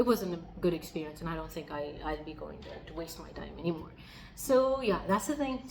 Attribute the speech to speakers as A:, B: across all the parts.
A: it wasn't a good experience and I don't think I'll be going there to waste my time anymore. So yeah, that's the thing.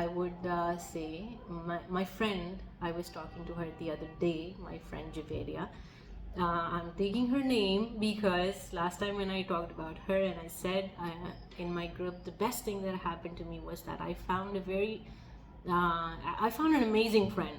A: I would say my friend, I was talking to her the other day, my friend Javeria. I'm taking her name because last time when I talked about her and I said in my group the best thing that happened to me was that I found an amazing friend.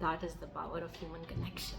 A: That is the power of human connection.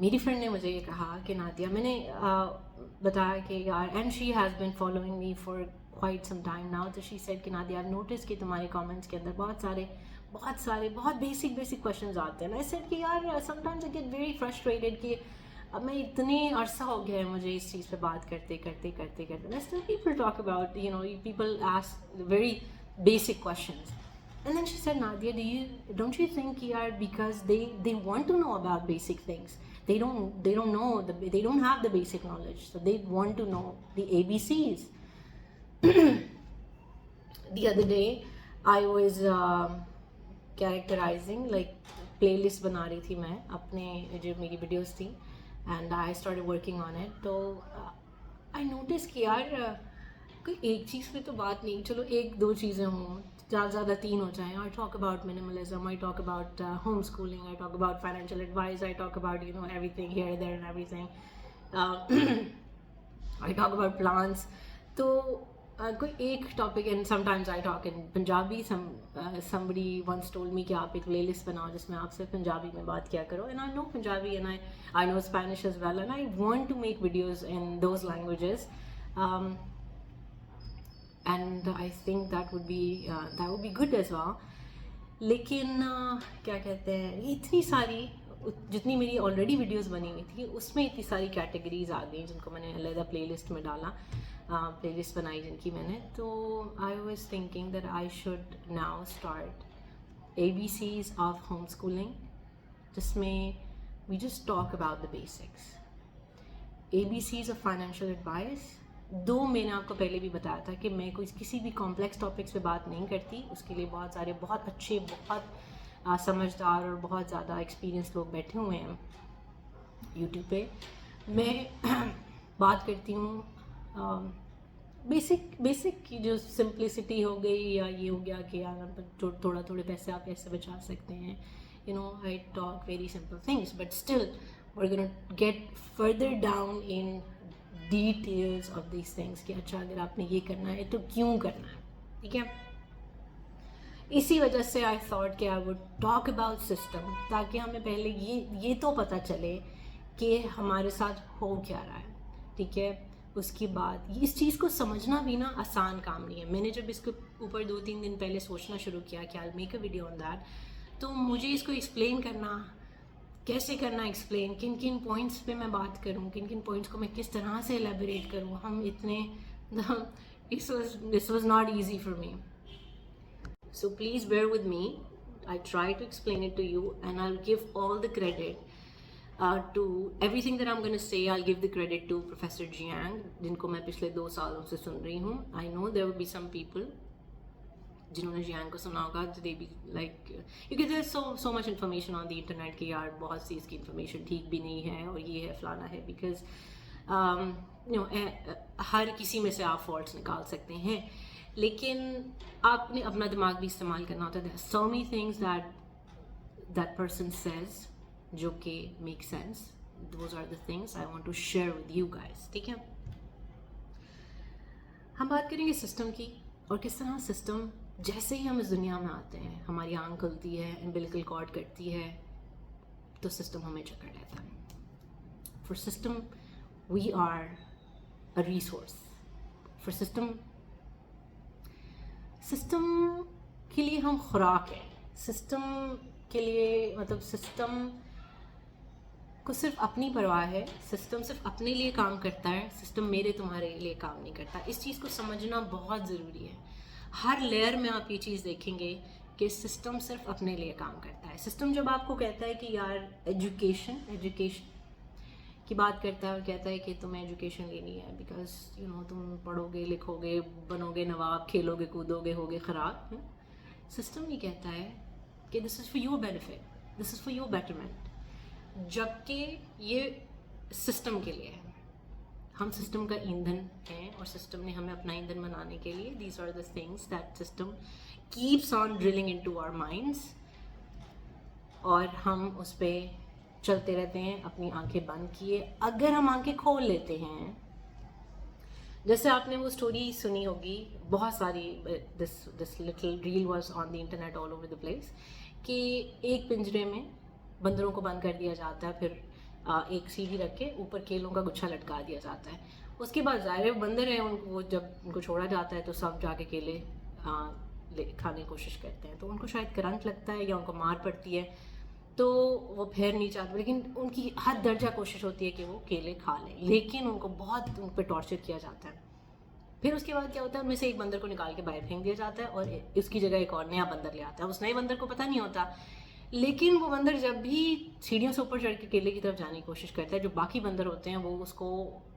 A: میری friend نے مجھے یہ کہا کہ Nadia, میں نے بتایا کہ یار، and she has been following me for quite some time now, تو شی سیڈ کہ نادیہ، آئی نوٹس کہ تمہارے کامنٹس کے اندر بہت بیسک کویشچنز آتے ہیں. میں سیڈ کہ یار sometimes I get very frustrated کہ اب میں اتنے عرصہ ہو گیا ہے مجھے اس چیز پہ بات کرتے still people talk about people ask very basic questions. And then she said, Nadia, don't you think, yaar, because they want to know about basic things. They don't know, they don't have the basic knowledge, so they want to know the ABCs. The other day, I was characterizing, like playlist بنا رہی تھی میں اپنے جو میری videos تھی, and I started working on it. تو I noticed کہ یار کوئی ایک چیز پہ تو بات نہیں, چلو ایک دو چیزیں ہوں, زیادہ تین ہو جائیں. I talk about minimalism, I talk about homeschooling, I talk about financial advice, I talk about everything here, there and everything. I talk about plants. تو کوئی ایک topic, and sometimes I talk in Punjabi. Somebody once told me کہ آپ ایک پلے list بناؤ جس میں آپ صرف پنجابی میں بات کیا کرو, and I know Punjabi and I know Spanish as well, and I want to make videos in those languages. And I think that would be good as well. لیکن کیا کہتے ہیں, یہ اتنی ساری, جتنی میری آلریڈی ویڈیوز بنی ہوئی تھی اس میں اتنی ساری کیٹیگریز آ گئی جن کو میں نے علیحدہ پلے لسٹ میں ڈالا, پلے لسٹ بنائی جن کی میں نے. تو I was thinking that I should now start ABCs of homeschooling, جس میں we just talk about the basics. ABCs of financial advice. دو میں نے آپ کو پہلے بھی بتایا تھا کہ میں کسی بھی کمپلیکس ٹاپکس پہ بات نہیں کرتی, اس کے لیے بہت اچھے, بہت سمجھدار اور بہت زیادہ ایکسپیرئنس لوگ بیٹھے ہوئے ہیں یوٹیوب پہ. میں بات کرتی ہوں بیسک کی جو سمپلسٹی ہو گئی, یا یہ ہو گیا کہ یار تھوڑے پیسے آپ ایسے بچا سکتے ہیں. I talk very simple things, but still we're going to get further down in details of these things کہ اچھا اگر آپ نے یہ کرنا ہے تو کیوں کرنا ہے, ٹھیک ہے. اسی وجہ سے آئی تھاٹ کہ I would talk about system, تاکہ ہمیں پہلے یہ تو پتہ چلے کہ ہمارے ساتھ ہو کیا رہا ہے, ٹھیک ہے. اس کے بعد اس چیز کو سمجھنا بھی نا آسان کام نہیں ہے. میں نے جب اس کے اوپر 2-3 دن پہلے سوچنا شروع کیا کہ I make a video on that, تو مجھے اس کو ایکسپلین کرنا, کیسے کرنا ایکسپلین, کن پوائنٹس پہ میں بات کروں, کن پوائنٹس کو میں کس طرح سے ایلیبوریٹ کروں, ہم اتنے this was not easy for me. So please bear with me. I try to explain it to you, and I'll give all the credit to everything that I'm going to say. I'll give the credit to Professor Jiang, جن کو میں پچھلے 2 سالوں سے سن رہی ہوں. I know there will be some people جنہوں نے جیانگ کو سنا ہوگا, دے بھی لائک, کیونکہ دیر سو much information on the internet کہ یار بہت سی اس کی انفارمیشن ٹھیک بھی نہیں ہے اور یہ ہے فلانا ہے, بیکاز ہر کسی میں سے آپ فالٹس نکال سکتے ہیں, لیکن آپ نے اپنا دماغ بھی استعمال کرنا ہوتا ہے. There are so many things that person says جو کہ make sense. Those are the things I want to share with you guys, ٹھیک ہے. ہم بات کریں گے سسٹم کی, اور کس طرح سسٹم جیسے ہی ہم اس دنیا میں آتے ہیں, ہماری آنکھ کھلتی ہے, امبلیکل کارڈ کٹتی ہے, تو سسٹم ہمیں جکڑ لیتا ہے. For system we are a resource. For system کے لیے ہم خوراک ہیں. سسٹم کے لیے مطلب سسٹم کو صرف اپنی پرواہ ہے, سسٹم صرف اپنے لیے کام کرتا ہے, سسٹم میرے تمہارے لیے کام نہیں کرتا. اس چیز کو سمجھنا بہت ضروری ہے. ہر لیئر میں آپ یہ چیز دیکھیں گے کہ سسٹم صرف اپنے لیے کام کرتا ہے. سسٹم جب آپ کو کہتا ہے کہ یار ایجوکیشن کی بات کرتا ہے اور کہتا ہے کہ تمہیں ایجوکیشن لینی ہے بیکاز تم پڑھو گے, لکھو گے, بنو گے نواب, کھیلو گے, کودو گے, ہوگے خراب. سسٹم یہ کہتا ہے کہ this is for your benefit, this is for your betterment, جبکہ یہ سسٹم کے لیے ہے. ہم سسٹم کا ایندھن ہیں اور سسٹم نے ہمیں اپنا ایندھن بنانے کے لیے, these are the things that system keeps on drilling into our minds, اور ہم اس پہ چلتے رہتے ہیں اپنی آنکھیں بند کیے. اگر ہم آنکھیں کھول لیتے ہیں, جیسے آپ نے وہ اسٹوری سنی ہوگی, بہت ساری, this little reel was on the internet all over the place, کہ ایک پنجرے میں بندروں کو بند کر دیا جاتا ہے, پھر ایک سیڑھی رکھ کے اوپر کیلوں کا گچھا لٹکا دیا جاتا ہے. اس کے بعد ظاہر بندر ہیں ان کو جب ان کو چھوڑا جاتا ہے تو سب جا کے کیلے کھانے کی کوشش کرتے ہیں, تو ان کو شاید کرنٹ لگتا ہے یا ان کو مار پڑتی ہے تو وہ پھر نہیں چاہتے, لیکن ان کی حد درجہ کوشش ہوتی ہے کہ وہ کیلے کھا لیں, لیکن ان کو بہت ان پہ ٹارچر کیا جاتا ہے. پھر اس کے بعد کیا ہوتا ہے, ان میں سے ایک بندر کو نکال کے باہر پھینک دیا جاتا ہے اور اس کی جگہ ایک اور نیا بندر لے آتا ہے. اس نئے بندر کو پتہ نہیں ہوتا, لیکن وہ بندر جب بھی سیڑھیوں سے اوپر چڑھ کے کیلے کی طرف جانے کی کوشش کرتا ہے, جو باقی بندر ہوتے ہیں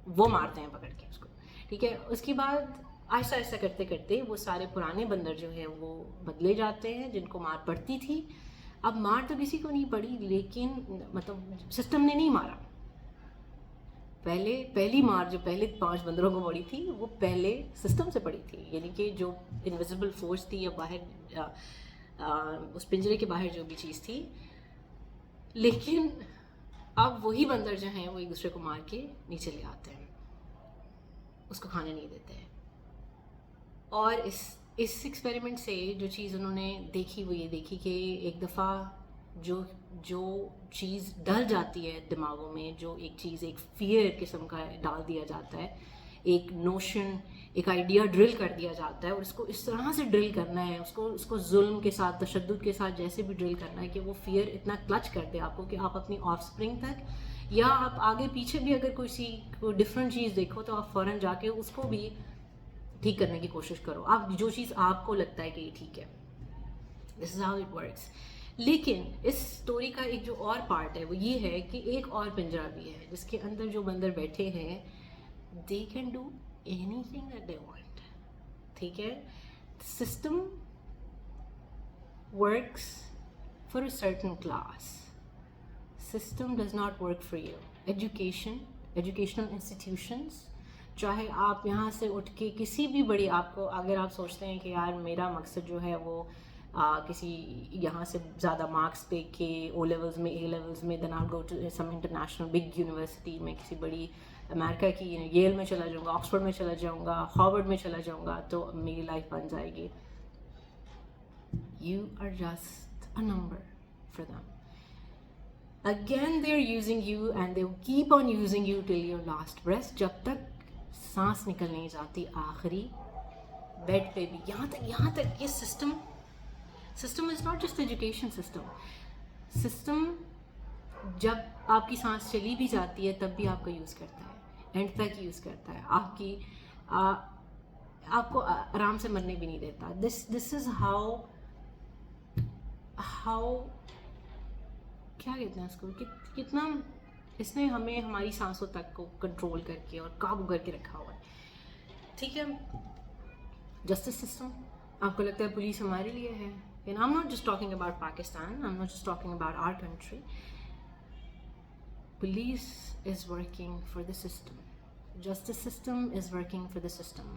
A: وہ مارتے ہیں پکڑ کے اس کو, ٹھیک ہے. اس کے بعد آہستہ آہستہ کرتے کرتے وہ سارے پرانے بندر جو ہیں وہ بدلے جاتے ہیں جن کو مار پڑتی تھی. اب مار تو کسی کو نہیں پڑی, لیکن مطلب سسٹم نے نہیں مارا. پہلی مار جو پہلے 5 بندروں کو پڑی تھی وہ پہلے سسٹم سے پڑی تھی, یعنی کہ جو انویزیبل فورس تھی یا باہر اس پنجرے کے باہر جو بھی چیز تھی. لیکن اب وہی بندر جو ہیں وہ ایک دوسرے کو مار کے نیچے لے آتے ہیں, اس کو کھانے نہیں دیتے ہیں. اور اس ایکسپیریمنٹ سے جو چیز انہوں نے دیکھی وہ یہ دیکھی کہ ایک دفعہ جو چیز ڈل جاتی ہے دماغوں میں, جو ایک چیز ایک فیئر قسم کا ڈال دیا جاتا ہے, ایک نوشن ایک آئیڈیا ڈرل کر دیا جاتا ہے, اور اس کو اس طرح سے ڈرل کرنا ہے, اس کو ظلم کے ساتھ تشدد کے ساتھ جیسے بھی ڈرل کرنا ہے کہ وہ فیئر اتنا کلچ کر دے آپ کو کہ آپ اپنی آف اسپرنگ تک یا آپ آگے پیچھے بھی اگر کوئی ڈفرینٹ چیز دیکھو تو آپ فوراً جا کے اس کو بھی ٹھیک کرنے کی کوشش کرو, آپ جو چیز آپ کو لگتا ہے کہ یہ ٹھیک ہے. دس از ہاؤ اٹ ورکس. لیکن اس اسٹوری کا ایک جو اور پارٹ ہے وہ یہ ہے کہ ایک اور پنجرہ بھی ہے جس کے اندر جو بندر بیٹھے ہیں they can do any thing that they want, ٹھیک ہے. System works for a certain class, system does not work for you. Educational institutions, چاہے آپ یہاں سے اٹھ کے کسی بھی بڑی, آپ کو اگر آپ سوچتے ہیں کہ یار میرا مقصد جو ہے وہ کسی یہاں سے زیادہ مارکس لے کے او لیولز میں اے لیولز میں, then I go to some international big university میں, کسی بڑی امریکہ کی ییل میں چلا جاؤں گا, آکسفورڈ میں چلا جاؤں گا, ہارورڈ میں چلا جاؤں گا تو میری لائف بن جائے گی. You are just a number for them. Again they are using you and they will keep on using you till your last breath, جب تک سانس نکل نہیں جاتی آخری بیڈ پہ بھی. یہاں تک یہ system is not just education system جب آپ کی سانس چلی بھی جاتی ہے تب بھی آپ کا یوز کرتا ہے, اینڈ تک یوز کرتا ہے, آپ کو آرام سے مرنے بھی نہیں دیتا. دس از ہاؤ کیا کہتے ہیں اس کو, کتنا اس نے ہمیں ہماری سانسوں تک کو کنٹرول کر کے اور قابو کر کے رکھا ہوا ہے, ٹھیک ہے. جسٹس سسٹم آپ کو لگتا ہے پولیس ہمارے لیے ہے, and I'm not just talking about Pakistan, I'm not just talking about our country. Police is working for the system, justice system is working for the system.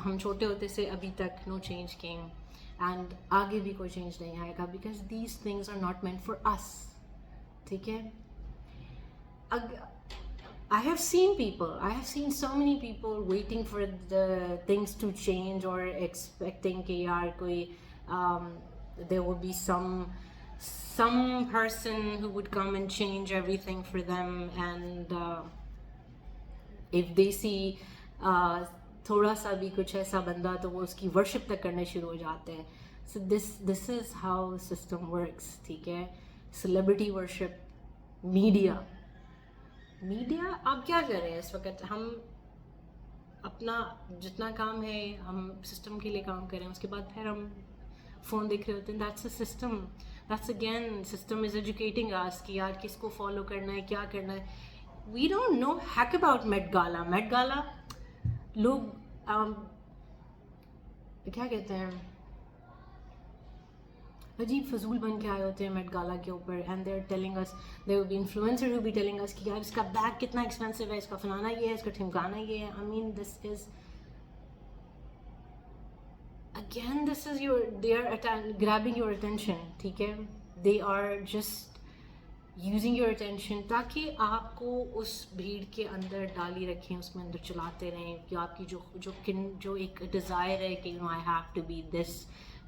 A: ہم چھوٹے ہوتے سے ابھی تک no change came, and آگے بھی کوئی change نہیں آئے گا, because these things are not meant for us, ٹھیک ہے. I have seen so many people waiting for the things to change or expecting کہ یار کوئی there would be some person who would come and change everything for them, and if they see تھوڑا سا بھی کچھ ایسا بندہ تو وہ اس کی ورشپ تک کرنے شروع ہو جاتے ہیں. سو دس از ہاؤ سسٹم ورکس, ٹھیک ہے. سیلیبریٹی ورشپ, میڈیا آپ کیا کر رہے ہیں اس وقت؟ ہم اپنا جتنا کام ہے ہم سسٹم کے لیے کام کر رہے ہیں, اس کے بعد پھر ہم فون دیکھ رہے ہوتے ہیں. That's a system, that's again system is educating اس کہ یار کس کو فالو کرنا ہے, کیا کرنا ہے. We don't know heck about Met Gala. لوگ کیا کہتے ہیں عجیب فضول بن کے آئے ہوتے ہیں میٹ گالا کے اوپر, and they are telling us, they will be influencer will be telling us کہ یار اس کا بیگ کتنا ایکسپینسو ہے, اس کا فلانا یہ ہے, اس کا ٹھمکانا یہ ہے. I mean this is again this is they are grabbing your attention, ٹھیک ہے. They are just using your attention تاکہ آپ کو اس بھیڑ کے اندر ڈالی رکھیں, اس میں اندر چلاتے رہیں کہ آپ کی جو ایک ڈیزائر ہے کہ I have to be this,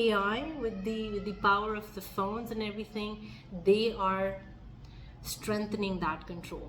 A: AI, with the power of the phones and everything, they are strengthening that control.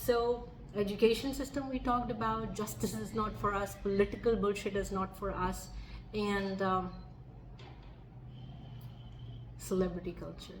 A: So education system we talked about, justice is not for us, political bullshit is not for us, and celebrity culture.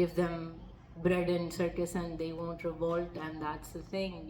A: give them bread and circus and they won't revolt, and that's the thing.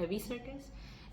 A: heavy circus,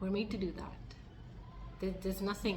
A: we're made to do that. There's nothing,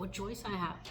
A: what choice I have?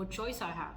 A: what choice I have?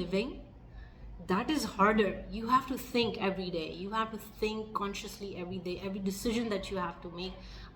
A: living, that is harder. You have to think every day, you have to think consciously every day, every decision that you have to make,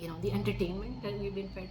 A: you know the entertainment that we've been fed.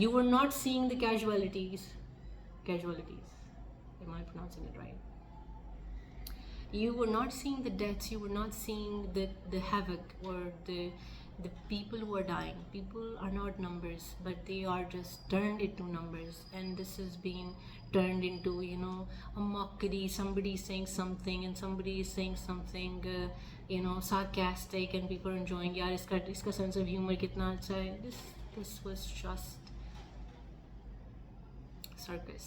A: You were not seeing the casualties, am I pronouncing it right? You were not seeing the deaths, you were not seeing the havoc or the the people who are dying, people are not numbers, but they are just turned into numbers, and this has been turned into, you know, a mockery. Somebody is saying something and somebody is saying something you know, sarcastic, and people are enjoying, yaar iska sense of humor kitna acha hai. This was just circus.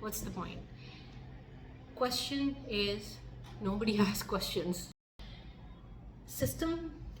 A: What's the point? Question is, nobody has questions. System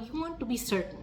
A: you want to be certain.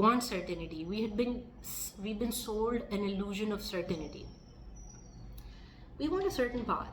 A: want certainty. We've been sold an illusion of certainty. We want a certain path.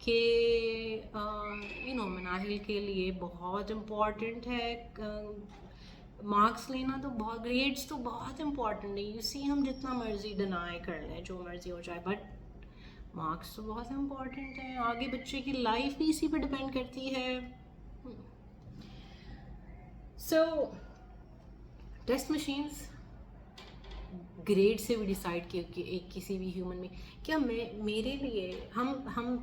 A: کہ مناہل کے لیے بہت important ہے marks لینا، تو بہت grades تو بہت امپورٹنٹ ہے. یو سی ہم جتنا مرضی ڈینائی کر لیں جو مرضی ہو جائے، بٹ مارکس تو بہت امپورٹنٹ ہیں. آگے بچے کی لائف بھی اسی پہ ڈپینڈ کرتی ہے. سو ٹیسٹ مشینس گریڈ سے بھی ڈیسائیڈ کیا کہ ایک کسی بھی ہیومن میں کیا میرے لیے ہم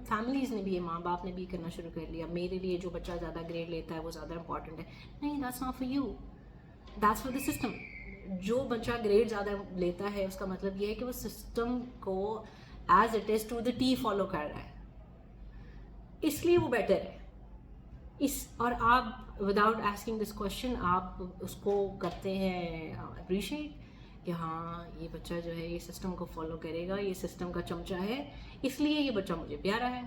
A: فیملیز نے بھی، ماں باپ نے بھی کرنا شروع کر لیا، میرے لیے جو بچہ زیادہ گریڈ لیتا ہے وہ زیادہ امپورٹنٹ ہے. نہیں، that's not for you, that's for the system. جو بچہ گریڈ زیادہ لیتا ہے اس کا مطلب یہ ہے کہ وہ سسٹم کو as it is to the T follow کر رہا ہے، اس لیے وہ بیٹر ہے. اور آپ وداؤٹ آسکنگ دس کوشچن آپ اس کو کرتے ہیں اپریشیٹ کہ ہاں یہ بچہ جو ہے یہ سسٹم کو فالو کرے گا، یہ سسٹم کا چمچہ ہے، اس لیے یہ بچہ مجھے پیارا ہے.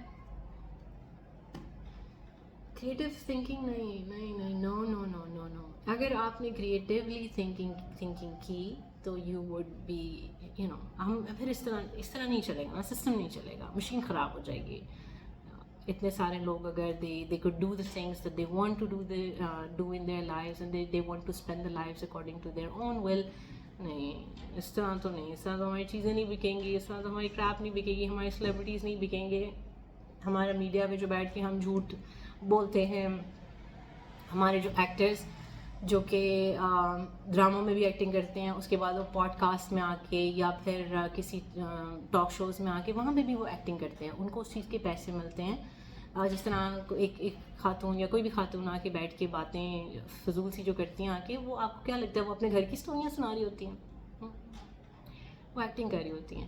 A: کریٹیو تھنکنگ نہیں، نو نو نو نو نو. اگر آپ نے کریٹیولی تھنکنگ کی تو یو وڈ بی ہم پھر اس طرح نہیں چلے گا نا، سسٹم نہیں چلے گا، مشین خراب ہو جائے گی. اتنے سارے لوگ اگر they could do the things that they want to do in their lives and they want to spend their lives according to their own will. نہیں، اس طرح تو نہیں، اس طرح تو ہماری چیزیں نہیں بکیں گی، اس طرح تو ہماری کریپ نہیں بکے گی، ہماری سیلیبریٹیز نہیں بکیں گے. ہمارا میڈیا پہ جو بیٹھ کے ہم جھوٹ بولتے ہیں، ہمارے جو ایکٹرز جو کہ ڈراموں میں بھی ایکٹنگ کرتے ہیں، اس کے بعد وہ پوڈ کاسٹ میں آ کے یا پھر کسی ٹاک شوز میں آ کے وہاں پہ بھی وہ ایکٹنگ کرتے ہیں، ان کو اس چیز کے پیسے ملتے ہیں. جس طرح ایک خاتون یا کوئی بھی خاتون آ کے بیٹھ کے باتیں فضول سی جو کرتی ہیں آ کے، وہ آپ کو کیا لگتا ہے وہ اپنے گھر کی اسٹوریاں سنا رہی ہوتی ہیں، وہ ایکٹنگ کر رہی ہوتی ہیں.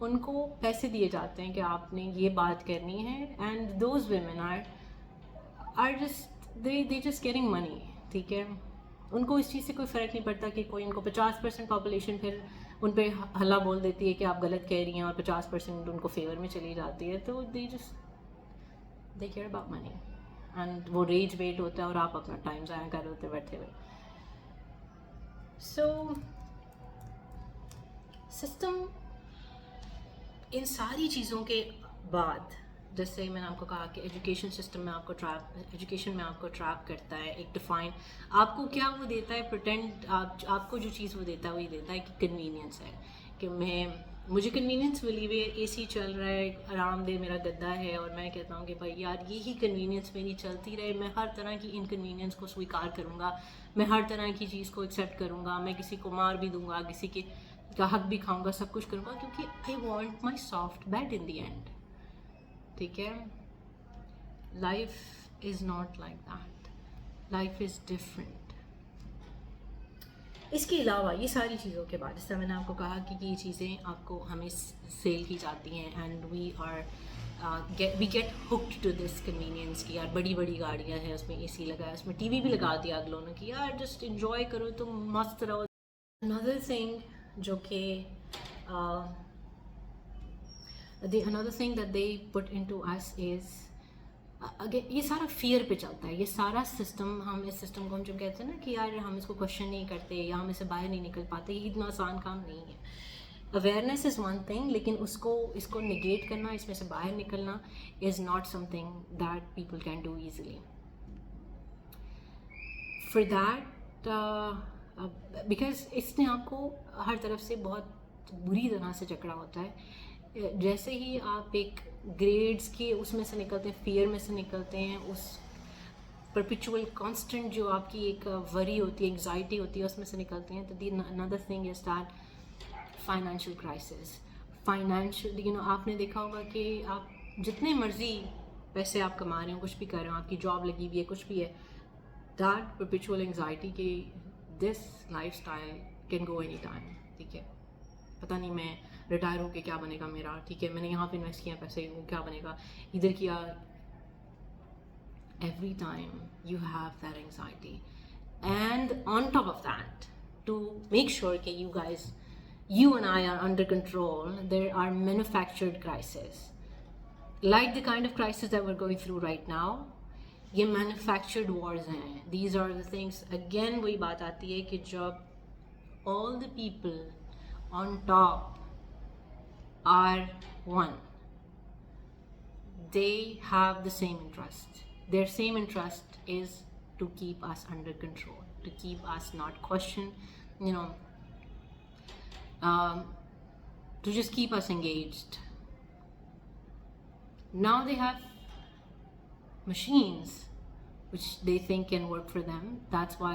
A: ان کو پیسے دیے جاتے ہیں کہ آپ نے یہ بات کرنی ہے، and those women are just they just getting money. ٹھیک ہے، ان کو اس چیز سے کوئی فرق نہیں پڑتا کہ کوئی ان کو 50% پاپولیشن پھر ان پہ ہلا بول دیتی ہے کہ آپ غلط کہہ رہی ہیں، اور 50% ان کو فیور میں چلی جاتی ہے. تو they care about money and وہ ریج ویٹ ہوتا ہے اور آپ اپنا ٹائم ضائع کر ہوتے بیٹھے ہوئے. سو سسٹم ان ساری چیزوں کے بعد، جیسے میں نے آپ کو کہا کہ ایجوکیشن سسٹم میں آپ کو ٹریپ کرتا ہے. ایک ڈیفائن آپ کو کیا وہ دیتا ہے، پریٹینڈ آپ کو جو چیز وہ دیتا ہے وہ یہ دیتا ہے کہ کنوینئنس ہے، کہ مجھے کنوینئنس ملی ہوئی ہے، اے سی چل رہا ہے، آرام دہ میرا گدا ہے، اور میں کہتا ہوں کہ بھائی یار یہی کنوینئنس میری چلتی رہے، میں ہر طرح کی انکنوینئنس کو سویکار کروں گا، میں ہر طرح کی چیز کو ایکسیپٹ کروں گا، میں کسی کو مار بھی دوں گا، کسی کا حق بھی کھاؤں گا، سب کچھ کروں گا، کیونکہ I want my soft bed in the end. ٹھیک ہے، life is not like that, life is different. اس کے علاوہ یہ ساری چیزوں کے بعد، جس طرح میں نے آپ کو کہا کہ یہ چیزیں آپ کو ہمیں سیل کی جاتی ہیں، and we get hooked to this convenience کی. یار بڑی بڑی گاڑیاں ہیں، اس میں اے سی لگا ہے، اس میں ٹی وی بھی لگا دیا اگلوں نے کہ یار جسٹ انجوائے کرو، تم مست رہو. another thing that they put into us is یہ سارا فیئر پہ چلتا ہے. یہ سارا سسٹم، ہم اس سسٹم کو ہم جب کہتے ہیں نا کہ یار ہم اس کو کوشچن نہیں کرتے یا ہم اس سے باہر نہیں نکل پاتے، یہ اتنا آسان کام نہیں ہے. اویئرنیس از ون تھنگ، لیکن اس کو نگیٹ کرنا، اس میں سے باہر نکلنا is not something that people can do easily. For that because اس نے آپ کو ہر طرف سے بہت بری طرح سے جکڑا ہوتا ہے. جیسے ہی آپ ایک گریڈز کی اس میں سے نکلتے ہیں، فیئر میں سے نکلتے ہیں، اس پرپیچول کانسٹنٹ جو آپ کی ایک وری ہوتی ہے، انگزائٹی ہوتی ہے، اس میں سے نکلتے ہیں. تو the other thing is that financial crisis. Financial آپ نے دیکھا ہوگا کہ آپ جتنے مرضی پیسے آپ کما رہے ہوں، کچھ بھی کر رہے ہوں، آپ کی جاب لگی ہوئی ہے، کچھ بھی ہے، دیٹ پرپیچول انگزائٹی کہ this life style can go any time. ٹھیک ہے، پتہ نہیں میں ریٹائر ہو کے کیا بنے گا میرا. ٹھیک ہے، میں نے یہاں پہ انویسٹ کیا پیسے، وہ کیا بنے گا، ادھر کیا. Every time you have that anxiety. And on top of that, to make sure کہ you and I are under control, there are manufactured crises. Like the kind of crisis that we're going through right now, یہ manufactured wars ہیں. These are the things, again وہی بات آتی ہے کہ جب all the people on top are one, they have the same interest. Their same interest is to keep us under control, to keep us not question, you know, to just keep us engaged. Now they have machines which they think can work for them. That's why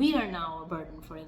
A: we are now a burden for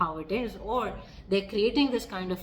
A: how it is, or they're creating this kind of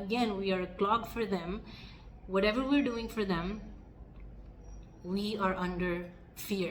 A: again we are a clog for them. Whatever we're doing for them, we are under fear,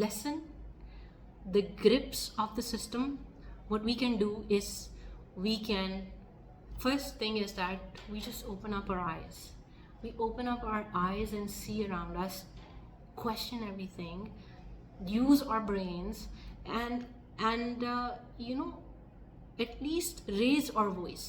A: lessen the grips of the system. What we can do is first thing is that we just open up our eyes. We open up our eyes and see around us, question everything, use our brains, and you know, at least raise our voice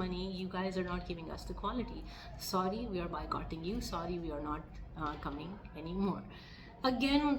A: money, you guys are not giving us the quality. Sorry, we are boycotting you. Sorry, we are not coming anymore. Again,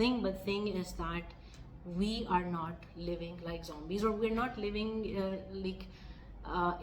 A: thing. But thing is that we are not living like zombies, or we're not living like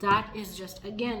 A: That is just again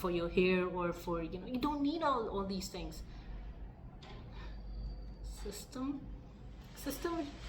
A: for your hair or for you don't need all these things. System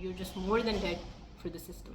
A: you're just more than dead for the system.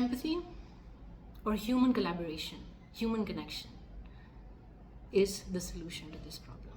A: empathy or human collaboration, human connection is the solution to this problem.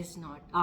A: is not,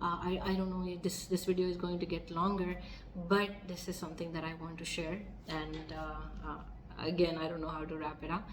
A: I don't know if this video is going to get longer, but this is something that I want to share, and again I don't know how to wrap it up.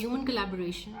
A: human collaboration,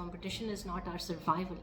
A: competition is not our survival.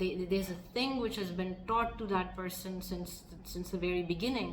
A: there is a thing which has been taught to that person since the very beginning,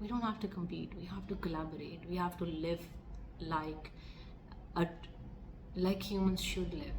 A: we don't have to compete, we have to collaborate, we have to live like humans should live.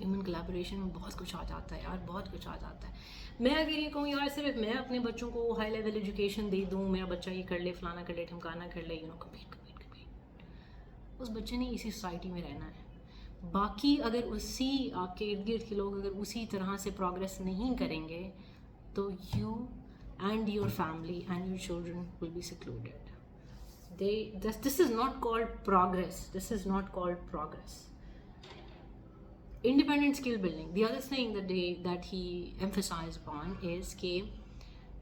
A: Human collaboration میں بہت کچھ آ جاتا ہے یار, بہت کچھ آ جاتا ہے. میں اگر یہ کہوں یار صرف میں اپنے بچوں کو ہائی لیول ایجوکیشن دے دوں, میرا بچہ یہ کر لے, فلانا کر لے, ٹھمکانا کر لے, کمپیٹ, اس بچے نے اسی سوسائٹی میں رہنا ہے. باقی اگر اسی آپ کے ارد گرد کے لوگ اگر اسی طرح سے پروگریس نہیں کریں گے تو you and your family and your children will be secluded. This is not called progress. This is not called progress. Independent skill building. The other thing that he emphasized upon is کہ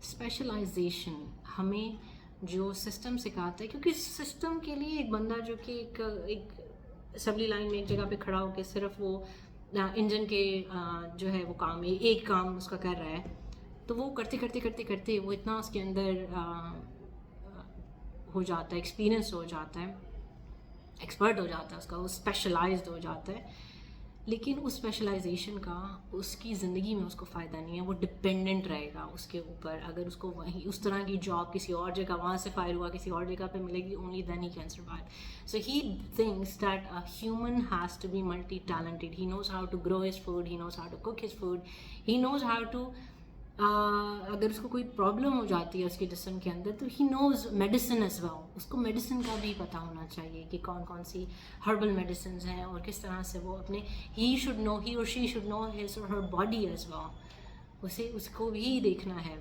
A: specialization ہمیں جو system سکھاتا ہے, کیونکہ system کے لیے ایک بندہ جو کہ ایک اسمبلی لائن میں ایک جگہ پہ کھڑا ہو کے صرف وہ انجن کے جو ہے وہ کام, ایک کام اس کا کر رہا ہے, تو وہ کرتے کرتے کرتے کرتے وہ اتنا اس کے اندر ہو جاتا ہے, ایکسپیرئنس ہو جاتا ہے, ایکسپرٹ ہو جاتا ہے اس کا, وہ اسپیشلائزڈ ہو جاتا ہے. لیکن اس اسپیشلائزیشن کا اس کی زندگی میں اس کو فائدہ نہیں ہے, وہ ڈپینڈنٹ رہے گا اس کے اوپر. اگر اس کو وہیں اس طرح کی جاب کسی اور جگہ وہاں سے فائر ہوا کسی اور جگہ پہ ملے گی, only then he can survive. So he thinks that a human has to be multi talented. He knows how to grow his food, he knows how to cook his food, he knows how to اگر اس کو کوئی problem ہو جاتی ہے اس کے جسم کے اندر تو ہی نوز میڈیسن ایز ویل. اس کو میڈیسن کا بھی پتہ ہونا چاہیے کہ کون کون سی ہربل میڈیسنز ہیں اور کس طرح سے وہ اپنے ہی اور she should know his or her body as well. اس کو بھی دیکھنا ہے,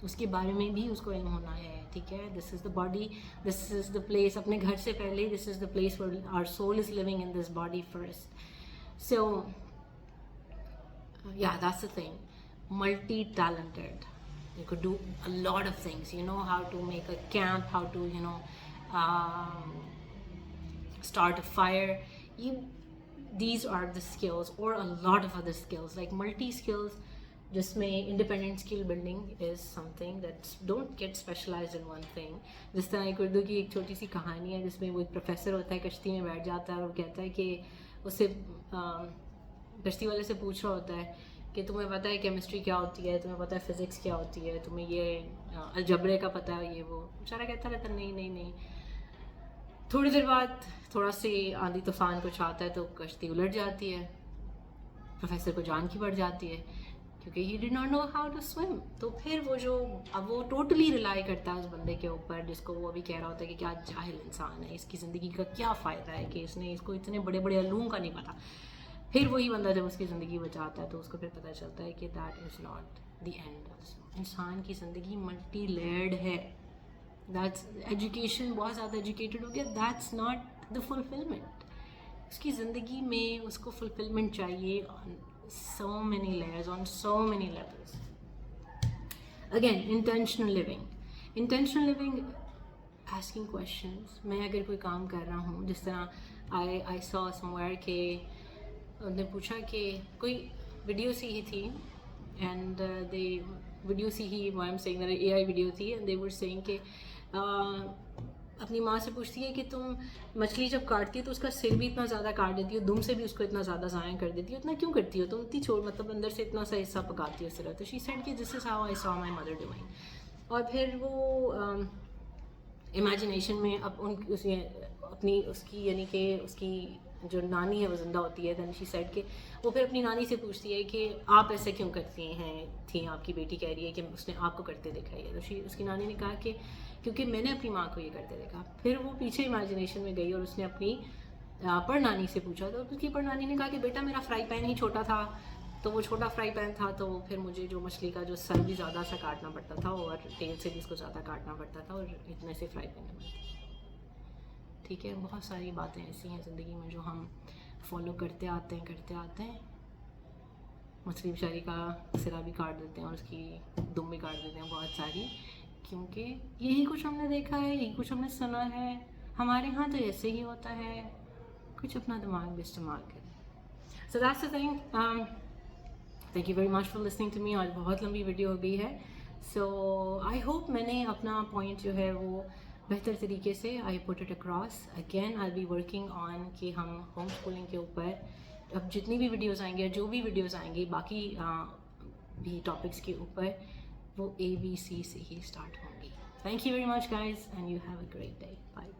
A: اس کے بارے میں بھی اس کو علم ہونا ہے. ٹھیک ہے, دس is the body, this is the place. اپنے گھر سے پہلے this is the place where our soul is living in this body first. So yeah, that's the thing. Multi-talented. You could do a lot of things. You know how to make a camp, how to, start a fire. These are the skills, or a lot of other skills, like multi-skills. جس میں independent skill building is something that don't get specialized in one thing. جس طرح ایک اردو کی ایک چھوٹی سی کہانی ہے جس میں وہ ایک پروفیسر ہوتا ہے, کشتی میں بیٹھ جاتا ہے اور کہتا ہے کہ اسے کشتی والے سے پوچھ رہا ہوتا ہے کہ تمہیں پتہ ہے کیمسٹری کیا ہوتی ہے, تمہیں پتہ ہے فزکس کیا ہوتی ہے, تمہیں یہ الجبرے کا پتہ ہے, یہ وہ. بیچارہ کہتا رہتا نہیں. تھوڑی دیر بعد تھوڑا سی آندھی طوفان کچھ آتا ہے تو کشتی الٹ جاتی ہے, پروفیسر کو جان کی پڑ جاتی ہے کیونکہ he did not know how to swim. تو پھر وہ ٹوٹلی ریلائی کرتا ہے اس بندے کے اوپر جس کو وہ ابھی کہہ رہا ہوتا ہے کہ کیا جاہل انسان ہے, اس کی زندگی کا کیا فائدہ ہے کہ اس کو اتنے بڑے بڑے علوم کا نہیں پتہ. پھر وہی بندہ جب اس کی زندگی بچاتا ہے تو اس کو پھر پتہ چلتا ہے کہ that is not the end. انسان کی زندگی ملٹی لیئرڈ ہے. دیٹس ایجوکیشن, بہت زیادہ ایجوکیٹڈ ہو گیا, دیٹس ناٹ دا فلفلمنٹ. اس کی زندگی میں اس کو فلفلمنٹ چاہیے on so many layers, on so many levels. Again, intentional living, asking questions. میں اگر کوئی کام کر رہا ہوں, جس طرح I saw somewhere کہ انہوں نے پوچھا کہ کوئی ویڈیو سی ہی تھی, اینڈ ویڈیو سی ہی I'm saying that AI video تھی, and they were saying کہ اپنی ماں سے پوچھتی ہے کہ تم مچھلی جب کاٹتی ہے تو اس کا سر بھی اتنا زیادہ کاٹ دیتی ہو, دم سے بھی اس کو اتنا زیادہ ضائع کر دیتی ہو, اتنا کیوں کرتی ہو تم, اتنی چھوڑ مطلب اندر سے اتنا سا حصہ پکاتی ہو اس طرح. تو شی سیڈ کہ دس از ہاؤ آئی سا مائی مدر ڈوئنگ. اور پھر وہ امیجنیشن میں اپنی اس کی یعنی کہ اس کی جو نانی ہے وہ زندہ ہوتی ہے. دین شی سیڈ کہ وہ پھر اپنی نانی سے پوچھتی ہے کہ آپ ایسے کیوں کرتی تھیں, آپ کی بیٹی کہہ رہی ہے کہ اس نے آپ کو کرتے دیکھا ہے. تو اس کی نانی نے کہا کہ کیونکہ میں نے اپنی ماں کو یہ کرتے دیکھا. پھر وہ پیچھے امیجنیشن میں گئی اور اس نے اپنی پڑنانی سے پوچھا, تو اس کی پڑنانی نے کہا کہ بیٹا میرا فرائی پین ہی چھوٹا تھا, تو وہ چھوٹا فرائی پین تھا تو پھر مجھے جو مچھلی کا جو سر بھی زیادہ سا کاٹنا پڑتا تھا اور تیل سے بھی اس کو زیادہ کاٹنا پڑتا تھا, اور اتنے سے فرائی پین بنتی. ٹھیک ہے, بہت ساری باتیں ایسی ہیں زندگی میں جو ہم فالو کرتے آتے ہیں. مچھلی بیچاری کا سرا بھی کاٹ دیتے ہیں اور اس کی دم بھی کاٹ دیتے ہیں بہت ساری, کیونکہ یہی کچھ ہم نے دیکھا ہے, یہی کچھ ہم نے سنا ہے. ہمارے ہاں تو ایسے ہی ہوتا ہے, کچھ اپنا دماغ بھی استعمال کریں. So that's the thing. Thank you very much for listening to me. آج بہت لمبی ویڈیو ہو گئی ہے. سو آئی ہوپ میں نے اپنا پوائنٹ جو ہے وہ بہتر طریقے سے I put it across. Again I be working on کہ ہم ہوم اسکولنگ کے اوپر اب جتنی بھی ویڈیوز آئیں گے, جو بھی ویڈیوز آئیں گی باقی بھی ٹاپکس کے اوپر, وہ ABC سے ہی اسٹارٹ ہوں گی. Thank you very much guys, and you have a great day. Bye.